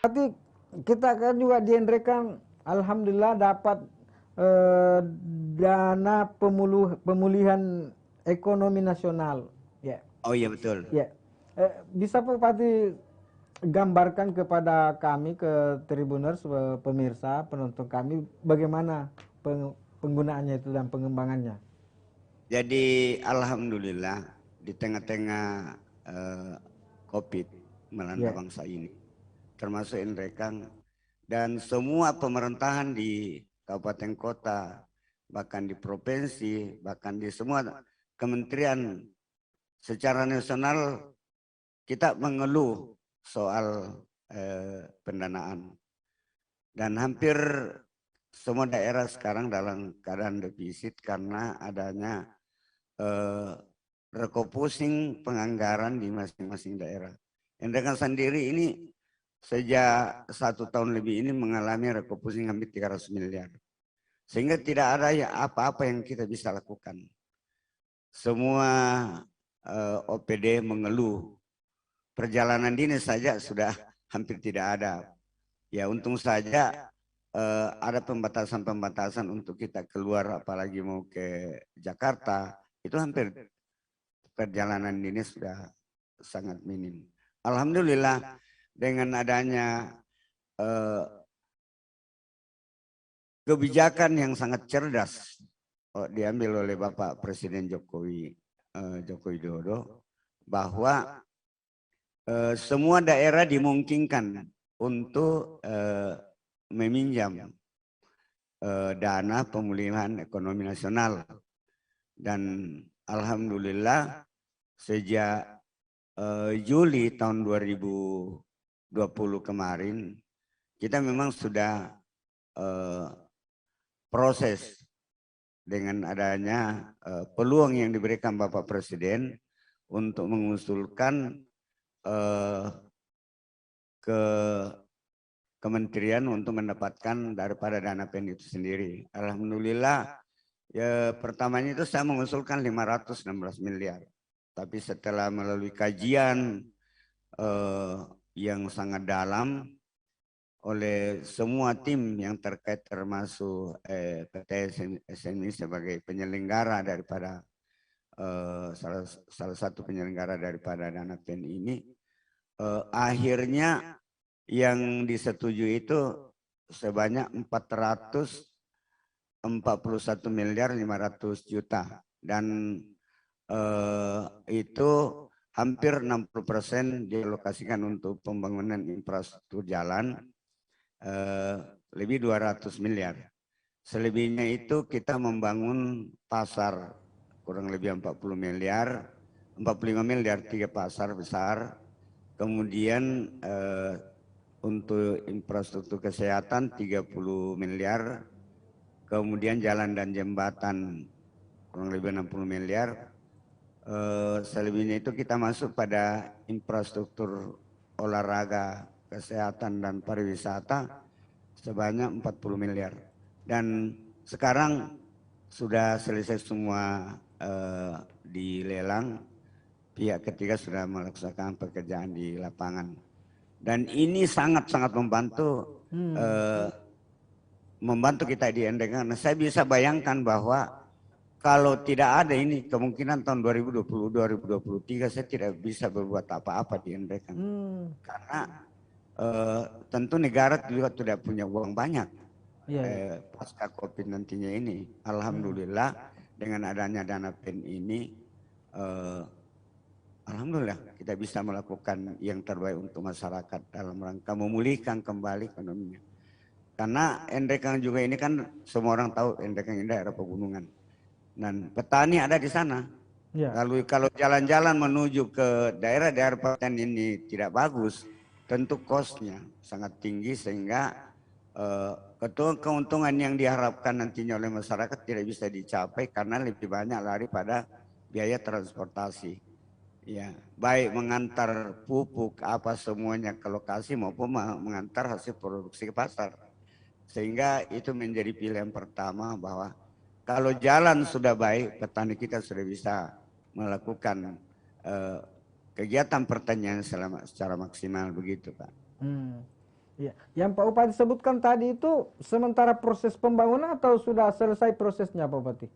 berarti kita kan juga di Endrekan alhamdulillah dapat dana pemulihan ekonomi nasional. Ya. Oh iya betul. Ya. Bisa Pak Bupati gambarkan kepada kami, ke Tribuners, pemirsa, penonton kami, bagaimana penggunaannya itu dan pengembangannya? Jadi alhamdulillah di tengah-tengah COVID melanda Ya. bangsa ini, termasuk Endrekang dan semua pemerintahan di kabupaten kota, bahkan di provinsi, bahkan di semua kementerian secara nasional kita mengeluh soal pendanaan. Dan hampir semua daerah sekarang dalam keadaan defisit karena adanya refocusing penganggaran di masing-masing daerah. Endrekan sendiri ini sejak 1 tahun lebih ini mengalami refocusing hampir 300 miliar. Sehingga tidak ada ya apa-apa yang kita bisa lakukan. Semua OPD mengeluh. Perjalanan dinas saja sudah hampir tidak ada. Ya untung saja ada pembatasan-pembatasan untuk kita keluar, apalagi mau ke Jakarta, itu hampir perjalanan ini sudah sangat minim. Alhamdulillah dengan adanya kebijakan yang sangat cerdas diambil oleh Bapak Presiden Joko Widodo, bahwa semua daerah dimungkinkan untuk meminjam dana pemulihan ekonomi nasional. Dan alhamdulillah sejak Juli tahun 2020 kemarin kita memang sudah proses dengan adanya peluang yang diberikan Bapak Presiden untuk mengusulkan ke kementerian untuk mendapatkan daripada dana PEN itu sendiri. Alhamdulillah ya, pertamanya itu saya mengusulkan 516 miliar. Tapi setelah melalui kajian yang sangat dalam oleh semua tim yang terkait, termasuk PT SNI sebagai penyelenggara daripada salah satu penyelenggara daripada dana PEN ini, akhirnya yang disetujui itu sebanyak 441 miliar 500 juta, dan itu hampir 60% dialokasikan untuk pembangunan infrastruktur jalan, lebih 200 miliar. Selebihnya itu kita membangun pasar kurang lebih 40 miliar, 45 miliar 3 pasar besar. Kemudian untuk infrastruktur kesehatan 30 miliar, kemudian jalan dan jembatan kurang lebih 60 miliar. Selebihnya itu kita masuk pada infrastruktur olahraga, kesehatan dan pariwisata sebanyak 40 miliar. Dan sekarang sudah selesai semua dilelang, pihak ketiga sudah melaksanakan pekerjaan di lapangan. Dan ini sangat-sangat membantu kita di Endrekan. Saya bisa bayangkan bahwa kalau tidak ada ini, kemungkinan tahun 2020-2023 saya tidak bisa berbuat apa-apa di Endrekan. Karena tentu negara juga tidak punya uang banyak pasca COVID nantinya ini. Alhamdulillah dengan adanya dana PEN ini, alhamdulillah kita bisa melakukan yang terbaik untuk masyarakat dalam rangka memulihkan kembali ekonominya. Karena Endrekan juga ini kan semua orang tahu Endrekan ini daerah pegunungan. Dan petani ada di sana. Lalu kalau jalan-jalan menuju ke daerah-daerah petani ini tidak bagus, tentu kosnya sangat tinggi sehingga keuntungan yang diharapkan nantinya oleh masyarakat tidak bisa dicapai karena lebih banyak lari pada biaya transportasi. Ya, baik mengantar pupuk apa semuanya ke lokasi maupun mengantar hasil produksi ke pasar. Sehingga itu menjadi pilihan pertama bahwa kalau jalan sudah baik, petani kita sudah bisa melakukan kegiatan pertanian secara maksimal begitu, Pak. Ya. Yang Pak Bupati sebutkan tadi itu sementara proses pembangunan atau sudah selesai prosesnya Pak Bupati?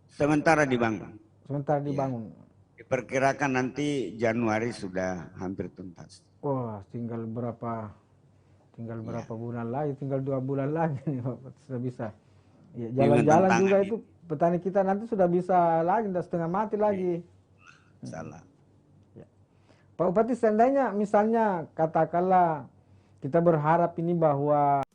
Sementara dibangun. Sementara Ya. dibangun. Diperkirakan nanti Januari sudah hampir tuntas. Wah, tinggal berapa bulan lagi? Tinggal 2 bulan lagi nih Pak Bupati, sudah bisa. Ya, jalan-jalan juga itu petani kita nanti sudah bisa lagi, tidak setengah mati lagi. Salah. Ya. Pak Bupati, seandainya misalnya katakanlah kita berharap ini bahwa